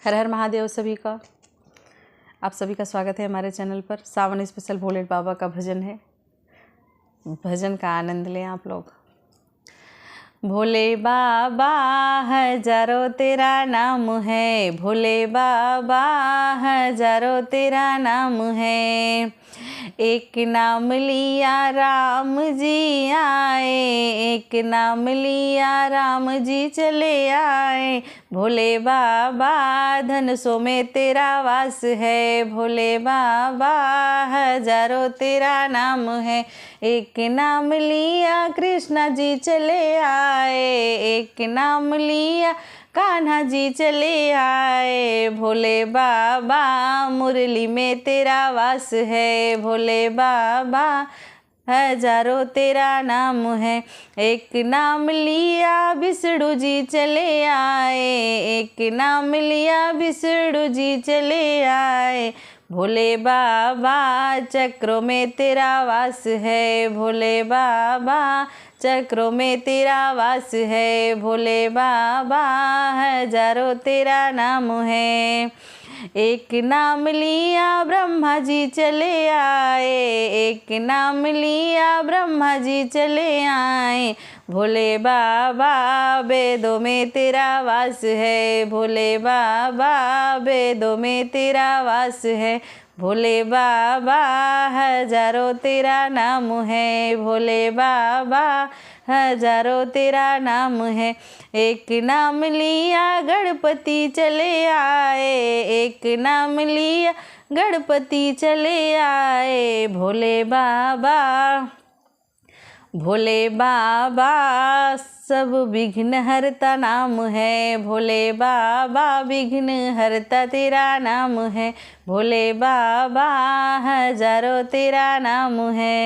हर हर महादेव सभी का। आप सभी का स्वागत है हमारे चैनल पर। सावन स्पेशल भोले बाबा का भजन है। भजन का आनंद लें आप लोग। भोले बाबा हजारों तेरा नाम है, भोले बाबा हजारों तेरा नाम है। एक नाम लिया राम जी आए, एक नाम लिया राम जी चले आए। भोले बाबा धनुषों में तेरा वास है, भोले बाबा हजारों तेरा नाम है। एक नाम लिया कृष्णा जी चले आए, एक नाम लिया कान्हा जी चले आए। भोले बाबा मुरली में तेरा वास है, भोले बाबा हजारों तेरा नाम है। एक नाम लिया विष्णु जी चले आए, एक नाम लिया विष्णु जी चले आए। भोले बाबा चक्रों में तेरा वास है, भोले बाबा चक्रों में तेरा वास है। भोले बाबा हजारों तेरा नाम है। एक नाम लिया ब्रह्मा जी चले आए, एक नाम लिया ब्रह्मा जी चले आए। भोले बाबा वेदों में तेरा वास है, भोले बाबा वेदों में तेरा वास है। भोले बाबा हजारों तेरा नाम है, भोले बाबा हजारों तेरा नाम है। एक नाम लिया गणपति चले आए, एक नाम लिया गणपति चले आए। भोले बाबा भोले बाबा सब विघ्न हरता नाम है, भोले बाबा विघ्न हरता तेरा नाम है। भोले बाबा हजारों तेरा नाम है।